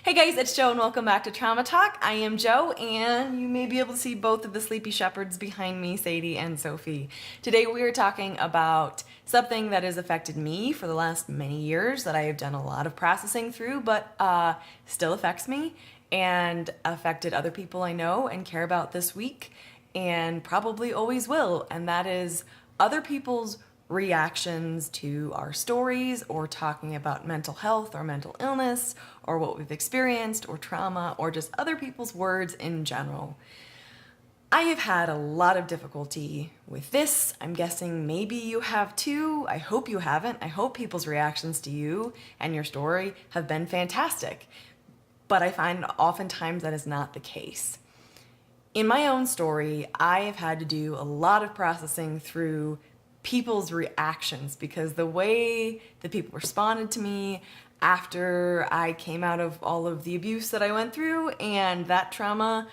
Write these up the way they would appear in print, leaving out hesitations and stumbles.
Hey guys, it's Joe and welcome back to Trauma Talk. I am Joe and you may be able to see both of the sleepy shepherds behind me, Sadie and Sophie. Today we are talking about something that has affected me for the last many years that I have done a lot of processing through, but still affects me and affected other people I know and care about this week and probably always will, and that is other people's reactions to our stories or talking about mental health or mental illness or what we've experienced or trauma or just other people's words in general. I have had a lot of difficulty with this. I'm guessing maybe you have too. I hope you haven't. I hope people's reactions to you and your story have been fantastic. But I find oftentimes that is not the case. In my own story, I have had to do a lot of processing through people's reactions because the way that people responded to me after I came out of all of the abuse that I went through and that trauma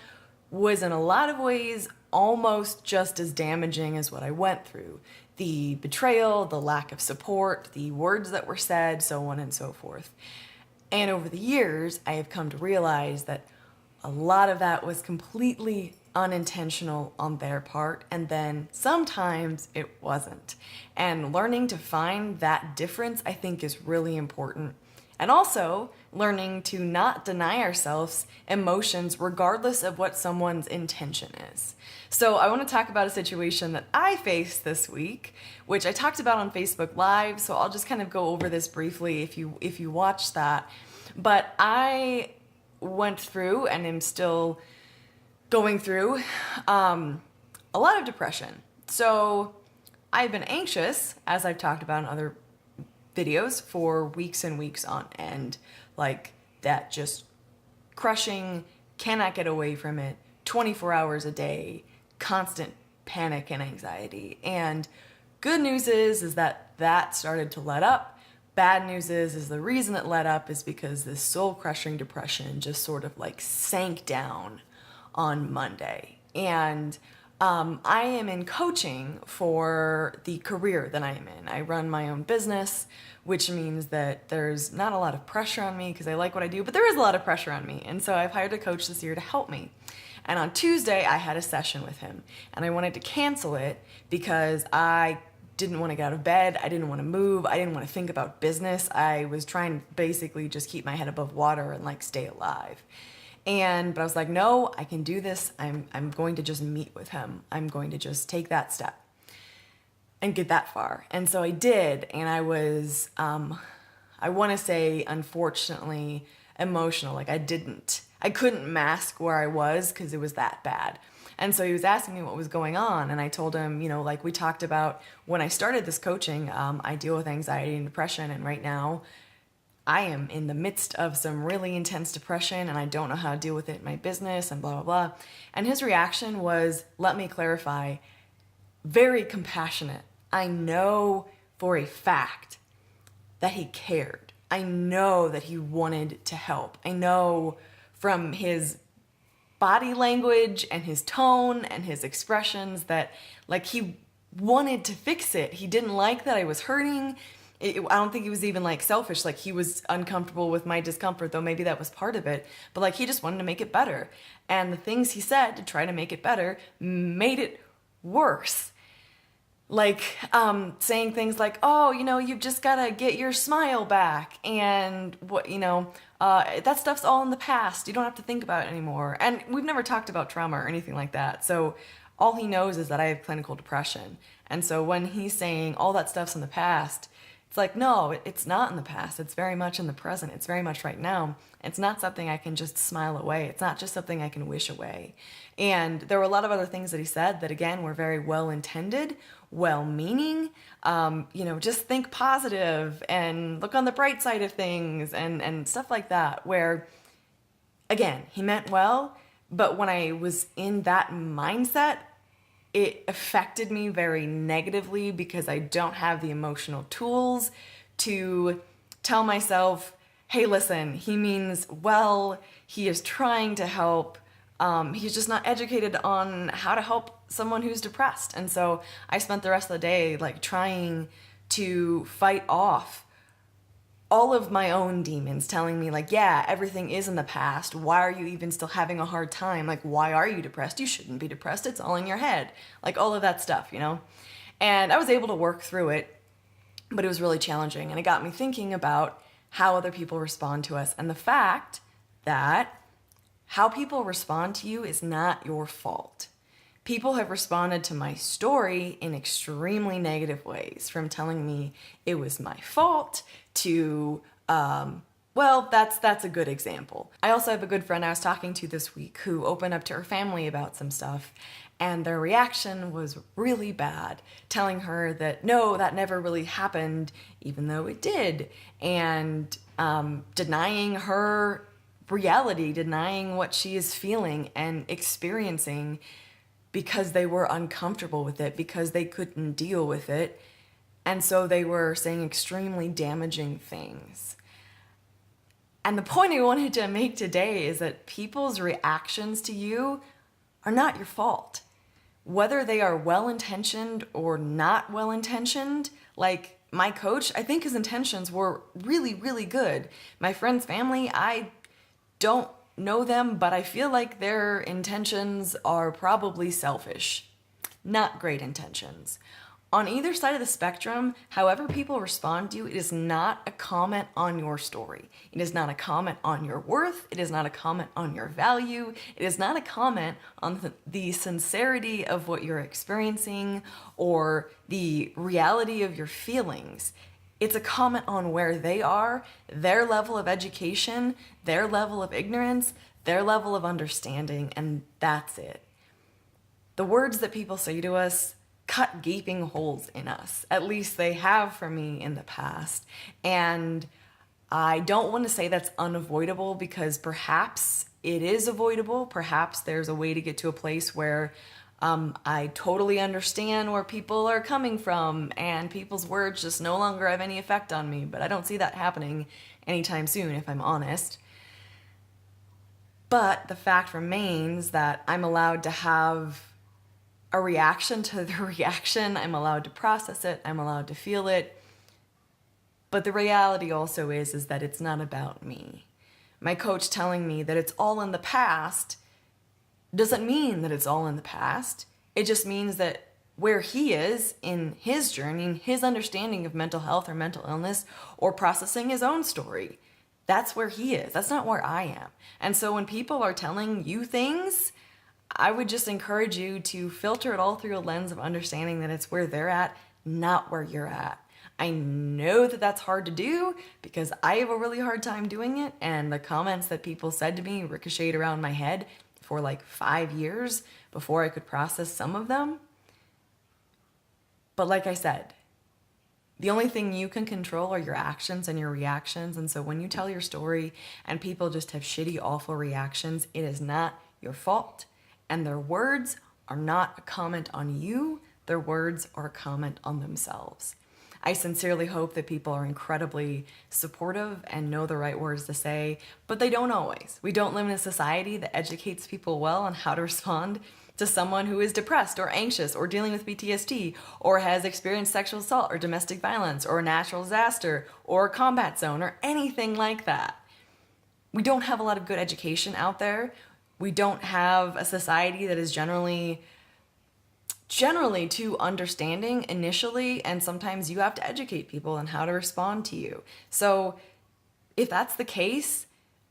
was in a lot of ways almost just as damaging as what I went through. The betrayal, the lack of support, the words that were said, so on and so forth. And over the years, I have come to realize that a lot of that was completely unintentional on their part, and then sometimes it wasn't. And learning to find that difference, I think, is really important. And also learning to not deny ourselves emotions regardless of what someone's intention is. So I want to talk about a situation that I faced this week, which I talked about on Facebook Live, so I'll just kind of go over this briefly if you watched that. But I went through and am still going through a lot of depression. So I've been anxious, as I've talked about in other videos, for weeks and weeks on end. Like that just crushing, cannot get away from it, 24 hours a day, constant panic and anxiety. And good news is that started to let up. Bad news is the reason it let up is because this soul-crushing depression just sort of like sank down on Monday. And I am in coaching for the career that I am in. I run my own business, which means that there's not a lot of pressure on me because I like what I do, but there is a lot of pressure on me. And so I've hired a coach this year to help me. And on Tuesday, I had a session with him and I wanted to cancel it because I didn't want to get out of bed. I didn't want to move. I didn't want to think about business. I was trying to basically just keep my head above water and like stay alive. But I was like, no, I can do this. I'm going to just meet with him. I'm going to just take that step and get that far. And so I did. And I was, I want to say, unfortunately, emotional. Like I couldn't mask where I was because it was that bad. And so he was asking me what was going on. And I told him, like we talked about when I started this coaching, I deal with anxiety and depression. And right now I am in the midst of some really intense depression and I don't know how to deal with it in my business and blah, blah, blah. And his reaction was, let me clarify, very compassionate. I know for a fact that he cared. I know that he wanted to help. I know from his body language and his tone and his expressions that like he wanted to fix it. He didn't like that I was hurting. I don't think he was even like selfish. Like he was uncomfortable with my discomfort, though maybe that was part of it. But like he just wanted to make it better. And the things he said to try to make it better made it worse. Like saying things like, oh, you've just got to get your smile back. And what, that stuff's all in the past. You don't have to think about it anymore. And we've never talked about trauma or anything like that. So all he knows is that I have clinical depression. And so when he's saying all that stuff's in the past, it's like, no, it's not in the past. It's very much in the present. It's very much right now. It's not something I can just smile away. It's not just something I can wish away. And there were a lot of other things that he said that, again, were very well-intended, well-meaning, just think positive and look on the bright side of things and stuff like that, where, again, he meant well, but when I was in that mindset, it affected me very negatively because I don't have the emotional tools to tell myself, hey, listen, he means well, he is trying to help. He's just not educated on how to help someone who's depressed. And so I spent the rest of the day like trying to fight off all of my own demons telling me like, yeah, everything is in the past. Why are you even still having a hard time? Like, why are you depressed? You shouldn't be depressed. It's all in your head. Like all of that stuff, you know? And I was able to work through it, but it was really challenging. And it got me thinking about how other people respond to us and the fact that how people respond to you is not your fault. People have responded to my story in extremely negative ways, from telling me it was my fault to, well, that's a good example. I also have a good friend I was talking to this week who opened up to her family about some stuff, and their reaction was really bad, telling her that no, that never really happened, even though it did, and denying her reality, denying what she is feeling and experiencing because they were uncomfortable with it, because they couldn't deal with it. And so they were saying extremely damaging things. And the point I wanted to make today is that people's reactions to you are not your fault. Whether they are well-intentioned or not well-intentioned, like my coach, I think his intentions were really, really good. My friend's family, I don't know them, but I feel like their intentions are probably selfish, not great intentions. On either side of the spectrum, however people respond to you, it is not a comment on your story. It is not a comment on your worth. It is not a comment on your value. It is not a comment on the sincerity of what you're experiencing or the reality of your feelings. It's a comment on where they are, their level of education, their level of ignorance, their level of understanding, and that's it. The words that people say to us cut gaping holes in us. At least they have for me in the past. And I don't want to say that's unavoidable, because perhaps it is avoidable. Perhaps there's a way to get to a place where I totally understand where people are coming from and people's words just no longer have any effect on me. But I don't see that happening anytime soon, if I'm honest. But the fact remains that I'm allowed to have a reaction to the reaction. I'm allowed to process it. I'm allowed to feel it. But the reality also is that it's not about me. My coach telling me that it's all in the past doesn't mean that it's all in the past. It just means that where he is in his journey, in his understanding of mental health or mental illness, or processing his own story, that's where he is. That's not where I am. And so when people are telling you things, I would just encourage you to filter it all through a lens of understanding that it's where they're at, not where you're at. I know that that's hard to do because I have a really hard time doing it, and the comments that people said to me ricocheted around my head for like 5 years before I could process some of them. But like I said, the only thing you can control are your actions and your reactions. And so when you tell your story and people just have shitty, awful reactions, it is not your fault. And their words are not a comment on you. Their words are a comment on themselves. I sincerely hope that people are incredibly supportive and know the right words to say, but they don't always. We don't live in a society that educates people well on how to respond to someone who is depressed or anxious or dealing with PTSD or has experienced sexual assault or domestic violence or a natural disaster or a combat zone or anything like that. We don't have a lot of good education out there. We don't have a society that is generally too understanding initially, and sometimes you have to educate people on how to respond to you. So if that's the case,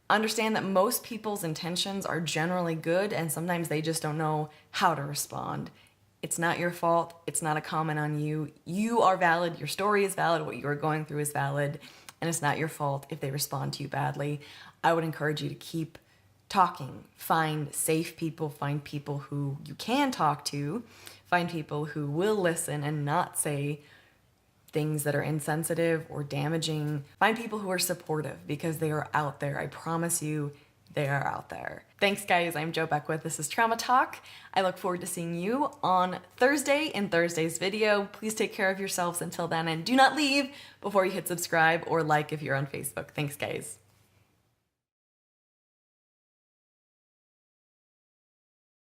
understand that most people's intentions are generally good, and sometimes they just don't know how to respond. It's not your fault. It's not a comment on you. You are valid. Your story is valid. What you are going through is valid, and it's not your fault if they respond to you badly. I would encourage you to keep talking. Find safe people. Find people who you can talk to. Find people who will listen and not say things that are insensitive or damaging. Find people who are supportive, because they are out there. I promise you, they are out there. Thanks, guys. I'm Jo Beckwith. This is Trauma Talk. I look forward to seeing you on Thursday in Thursday's video. Please take care of yourselves until then, and do not leave before you hit subscribe or like if you're on Facebook. Thanks, guys.